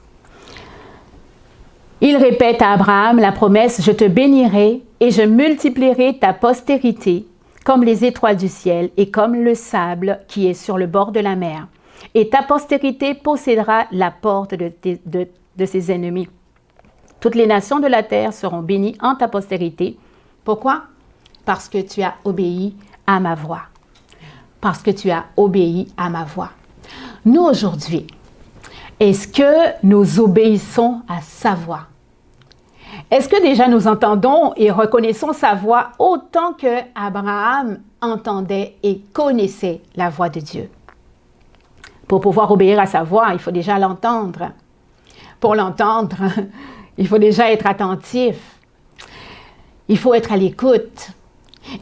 Il répète à Abraham la promesse, « Je te bénirai et je multiplierai ta postérité comme les étoiles du ciel et comme le sable qui est sur le bord de la mer. Et ta postérité possédera la porte de ses ennemis. Toutes les nations de la terre seront bénies en ta postérité. » Pourquoi? Parce que tu as obéi à ma voix. Parce que tu as obéi à ma voix. Nous, aujourd'hui, est-ce que nous obéissons à sa voix? Est-ce que déjà nous entendons et reconnaissons sa voix autant que Abraham entendait et connaissait la voix de Dieu? Pour pouvoir obéir à sa voix, il faut déjà l'entendre. Pour l'entendre, il faut déjà être attentif. Il faut être à l'écoute.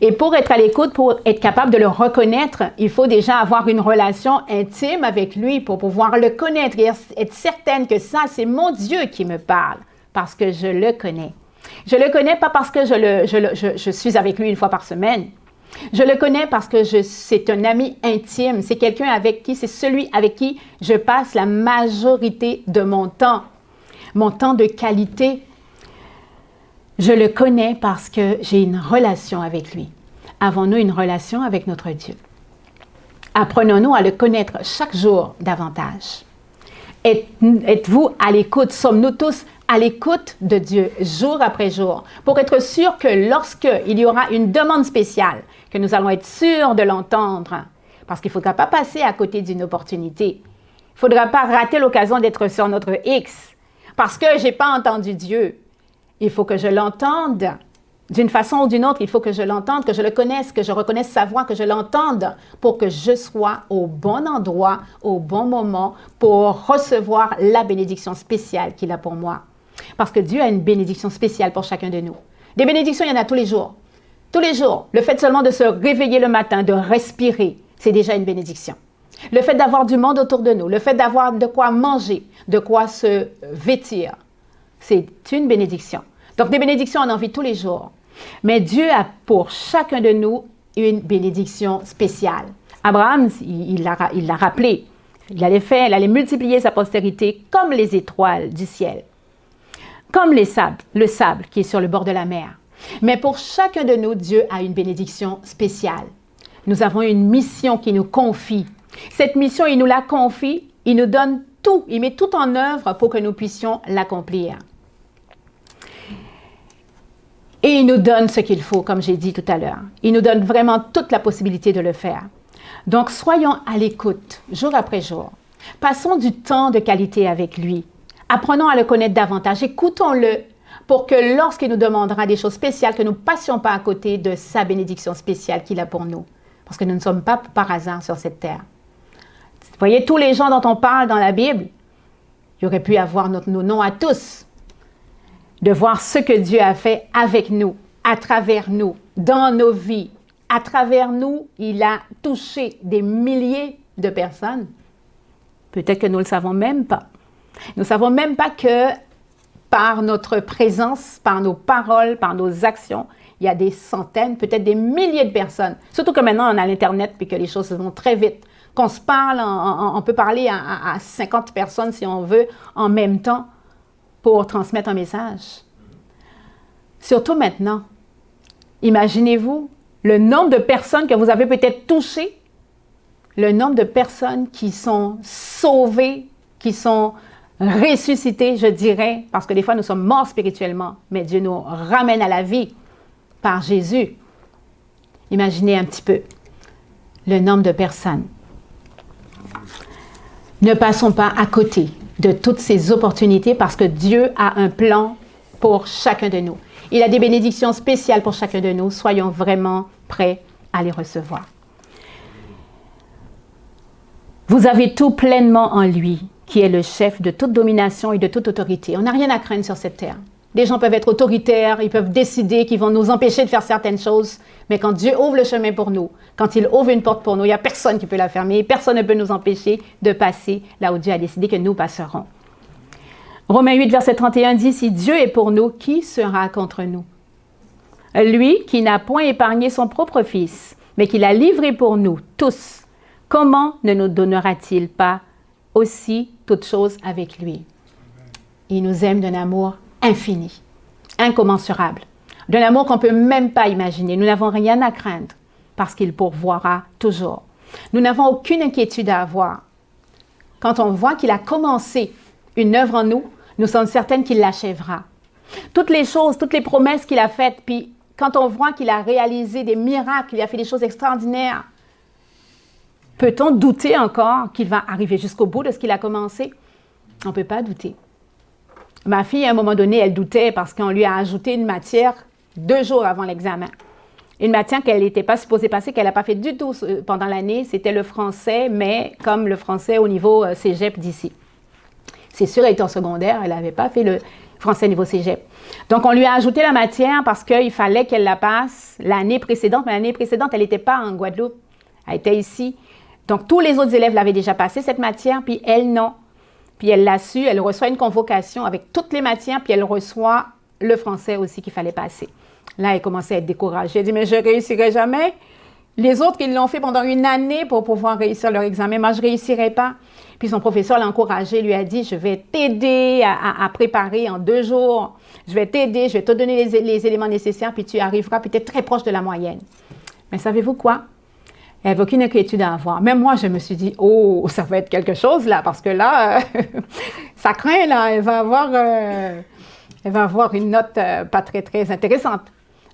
Et pour être à l'écoute, pour être capable de le reconnaître, il faut déjà avoir une relation intime avec lui pour pouvoir le connaître et être certaine que ça, c'est mon Dieu qui me parle, parce que je le connais. Je le connais pas parce que je suis avec lui une fois par semaine. Je le connais parce que c'est un ami intime, c'est quelqu'un avec qui, c'est celui avec qui je passe la majorité de mon temps de qualité. Je le connais parce que j'ai une relation avec lui. Avons-nous une relation avec notre Dieu? Apprenons-nous à le connaître chaque jour davantage. Êtes-vous à l'écoute? Sommes-nous tous à l'écoute de Dieu jour après jour pour être sûr que lorsqu'il y aura une demande spéciale, que nous allons être sûrs de l'entendre? Parce qu'il ne faudra pas passer à côté d'une opportunité. Il ne faudra pas rater l'occasion d'être sur notre X parce que je n'ai pas entendu Dieu. Il faut que je l'entende D'une façon ou d'une autre, il faut que je l'entende, que je le connaisse, que je reconnaisse sa voix, que je l'entende pour que je sois au bon endroit, au bon moment pour recevoir la bénédiction spéciale qu'il a pour moi. Parce que Dieu a une bénédiction spéciale pour chacun de nous. Des bénédictions, il y en a tous les jours. Tous les jours. Le fait seulement de se réveiller le matin, de respirer, c'est déjà une bénédiction. Le fait d'avoir du monde autour de nous, le fait d'avoir de quoi manger, de quoi se vêtir, c'est une bénédiction. Donc, des bénédictions, on en vit tous les jours. Mais Dieu a pour chacun de nous une bénédiction spéciale. Abraham, il l'a rappelé. Il allait multiplier sa postérité comme les étoiles du ciel, comme le sable qui est sur le bord de la mer. Mais pour chacun de nous, Dieu a une bénédiction spéciale. Nous avons une mission qu'il nous confie. Cette mission, il nous la confie, il nous donne tout, il met tout en œuvre pour que nous puissions l'accomplir. Et il nous donne ce qu'il faut, comme j'ai dit tout à l'heure. Il nous donne vraiment toute la possibilité de le faire. Donc, soyons à l'écoute, jour après jour. Passons du temps de qualité avec lui. Apprenons à le connaître davantage. Écoutons-le pour que lorsqu'il nous demandera des choses spéciales, que nous ne passions pas à côté de sa bénédiction spéciale qu'il a pour nous. Parce que nous ne sommes pas par hasard sur cette terre. Vous voyez, tous les gens dont on parle dans la Bible, il aurait pu avoir nos noms à tous. De voir ce que Dieu a fait avec nous, à travers nous, dans nos vies. À travers nous, il a touché des milliers de personnes. Peut-être que nous ne le savons même pas. Nous ne savons même pas que par notre présence, par nos paroles, par nos actions, il y a des centaines, peut-être des milliers de personnes. Surtout que maintenant, on a l'Internet et que les choses vont très vite. Qu'on se parle, on peut parler à 50 personnes, si on veut, en même temps pour transmettre un message. Surtout maintenant. Imaginez-vous le nombre de personnes que vous avez peut-être touchées, le nombre de personnes qui sont sauvées, qui sont ressuscitées, je dirais, parce que des fois nous sommes morts spirituellement, mais Dieu nous ramène à la vie par Jésus. Imaginez un petit peu le nombre de personnes. Ne passons pas à côté de toutes ces opportunités parce que Dieu a un plan pour chacun de nous. Il a des bénédictions spéciales pour chacun de nous. Soyons vraiment prêts à les recevoir. Vous avez tout pleinement en lui, qui est le chef de toute domination et de toute autorité. On n'a rien à craindre sur cette terre. Des gens peuvent être autoritaires, ils peuvent décider qu'ils vont nous empêcher de faire certaines choses, mais quand Dieu ouvre le chemin pour nous, quand il ouvre une porte pour nous, il n'y a personne qui peut la fermer, personne ne peut nous empêcher de passer là où Dieu a décidé que nous passerons. Romains 8, verset 31 dit, « Si Dieu est pour nous, qui sera contre nous? Lui qui n'a point épargné son propre Fils, mais qui l'a livré pour nous tous, comment ne nous donnera-t-il pas aussi toutes choses avec lui? » Il nous aime d'un amour infini, incommensurable, d'un amour qu'on ne peut même pas imaginer. Nous n'avons rien à craindre parce qu'il pourvoira toujours. Nous n'avons aucune inquiétude à avoir. Quand on voit qu'il a commencé une œuvre en nous, nous sommes certaines qu'il l'achèvera. Toutes les choses, toutes les promesses qu'il a faites, puis quand on voit qu'il a réalisé des miracles, il a fait des choses extraordinaires, peut-on douter encore qu'il va arriver jusqu'au bout de ce qu'il a commencé? On ne peut pas douter. Ma fille, à un moment donné, elle doutait parce qu'on lui a ajouté une matière 2 jours avant l'examen. Une matière qu'elle n'était pas supposée passer, qu'elle n'a pas fait du tout pendant l'année, c'était le français, mais comme le français au niveau cégep d'ici. C'est sûr, elle était en secondaire, elle n'avait pas fait le français niveau cégep. Donc, on lui a ajouté la matière parce qu'il fallait qu'elle la passe l'année précédente, mais l'année précédente, elle n'était pas en Guadeloupe, elle était ici. Donc, tous les autres élèves l'avaient déjà passé, cette matière, puis elle, non. Puis elle l'a su, elle reçoit une convocation avec toutes les matières, puis elle reçoit le français aussi qu'il fallait passer. Là, elle commençait à être découragée. Elle dit, mais je ne réussirai jamais. Les autres, ils l'ont fait pendant une année pour pouvoir réussir leur examen. Moi, je ne réussirai pas. Puis son professeur l'a encouragée, lui a dit, je vais t'aider à préparer en 2 jours. Je vais t'aider, je vais te donner les éléments nécessaires, puis tu arriveras peut-être très proche de la moyenne. Mais savez-vous quoi? Elle n'avait aucune inquiétude à avoir. Même moi, je me suis dit, oh, ça va être quelque chose là, parce que là, ça craint là, elle va avoir une note pas très, très intéressante.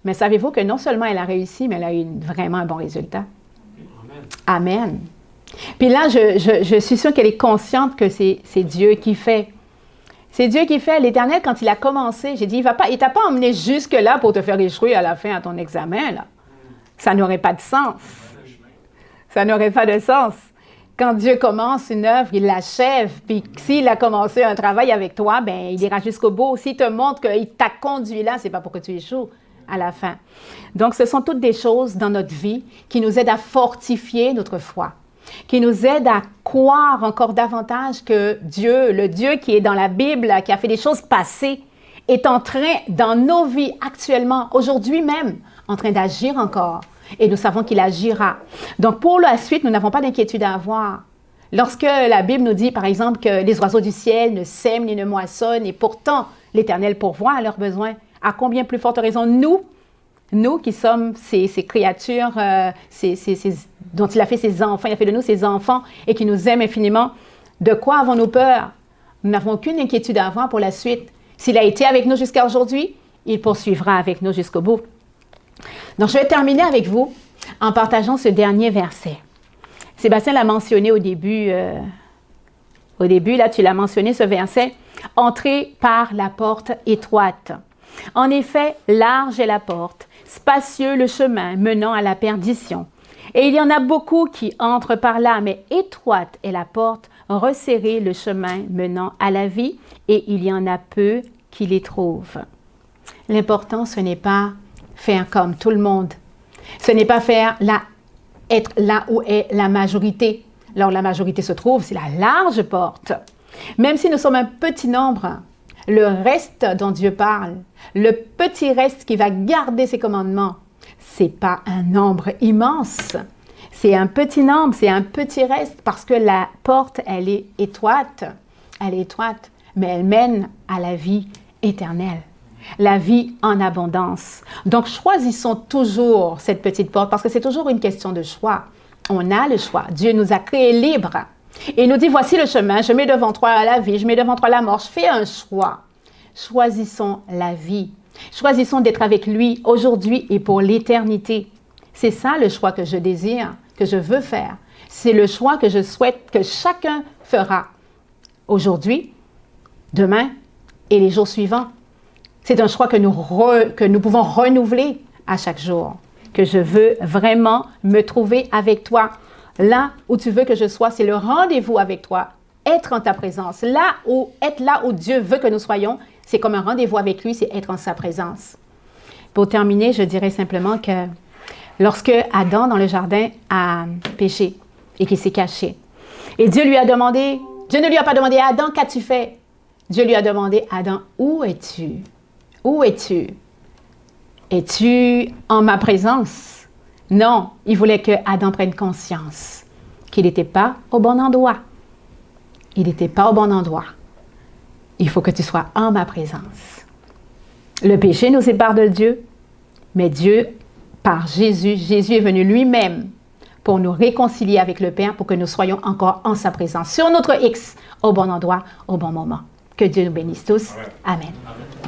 Mais savez-vous que non seulement elle a réussi, mais elle a eu vraiment un bon résultat. Amen. Amen. Puis là, je suis sûre qu'elle est consciente que c'est Dieu qui fait. C'est Dieu qui fait. L'Éternel, quand il a commencé, j'ai dit, il ne t'a pas emmené jusque-là pour te faire échouer à la fin à ton examen, là. Ça n'aurait pas de sens. Ça n'aurait pas de sens. Quand Dieu commence une œuvre, il l'achève. Puis s'il a commencé un travail avec toi, ben il ira jusqu'au bout. S'il te montre qu'il t'a conduit là, c'est pas pour que tu échoues à la fin. Donc, ce sont toutes des choses dans notre vie qui nous aident à fortifier notre foi, qui nous aident à croire encore davantage que Dieu, le Dieu qui est dans la Bible, qui a fait des choses passées, est en train, dans nos vies actuellement, aujourd'hui même, en train d'agir encore. Et nous savons qu'il agira. Donc, pour la suite, nous n'avons pas d'inquiétude à avoir. Lorsque la Bible nous dit, par exemple, que les oiseaux du ciel ne sèment ni ne moissonnent, et pourtant, l'Éternel pourvoit à leurs besoins, à combien plus forte raison nous qui sommes ces créatures dont il a fait ses enfants, il a fait de nous ses enfants et qui nous aime infiniment, de quoi avons-nous peur? Nous n'avons aucune inquiétude à avoir pour la suite. S'il a été avec nous jusqu'à aujourd'hui, il poursuivra avec nous jusqu'au bout. Donc, je vais terminer avec vous en partageant ce dernier verset. Sébastien l'a mentionné au début. Là, tu l'as mentionné, ce verset. « Entrez par la porte étroite. En effet, large est la porte, spacieux le chemin menant à la perdition. Et il y en a beaucoup qui entrent par là, mais étroite est la porte, resserré le chemin menant à la vie, et il y en a peu qui les trouvent. » L'important, ce n'est pas faire comme tout le monde. Ce n'est pas être là où est la majorité. Là où la majorité se trouve, c'est la large porte. Même si nous sommes un petit nombre, le reste dont Dieu parle, le petit reste qui va garder ses commandements, c'est pas un nombre immense. C'est un petit nombre, c'est un petit reste parce que la porte, elle est étroite. Elle est étroite, mais elle mène à la vie éternelle. La vie en abondance. Donc, choisissons toujours cette petite porte parce que c'est toujours une question de choix. On a le choix. Dieu nous a créés libres. Et il nous dit, voici le chemin, je mets devant toi la vie, je mets devant toi la mort. Je fais un choix. Choisissons la vie. Choisissons d'être avec lui aujourd'hui et pour l'éternité. C'est ça le choix que je désire, que je veux faire. C'est le choix que je souhaite que chacun fera aujourd'hui, demain et les jours suivants. C'est un choix que nous pouvons renouveler à chaque jour. Que je veux vraiment me trouver avec toi. Là où tu veux que je sois, c'est le rendez-vous avec toi. Être en ta présence. Être là où Dieu veut que nous soyons, c'est comme un rendez-vous avec lui, c'est être en sa présence. Pour terminer, je dirais simplement que lorsque Adam, dans le jardin, a péché et qu'il s'est caché, et Dieu ne lui a pas demandé, Adam, qu'as-tu fait? Dieu lui a demandé, Adam, où es-tu? Où es-tu? Es-tu en ma présence? Non, il voulait que Adam prenne conscience qu'il n'était pas au bon endroit. Il n'était pas au bon endroit. Il faut que tu sois en ma présence. Le péché nous sépare de Dieu, mais Dieu, par Jésus est venu lui-même pour nous réconcilier avec le Père, pour que nous soyons encore en sa présence, sur notre X, au bon endroit, au bon moment. Que Dieu nous bénisse tous. Amen. Amen.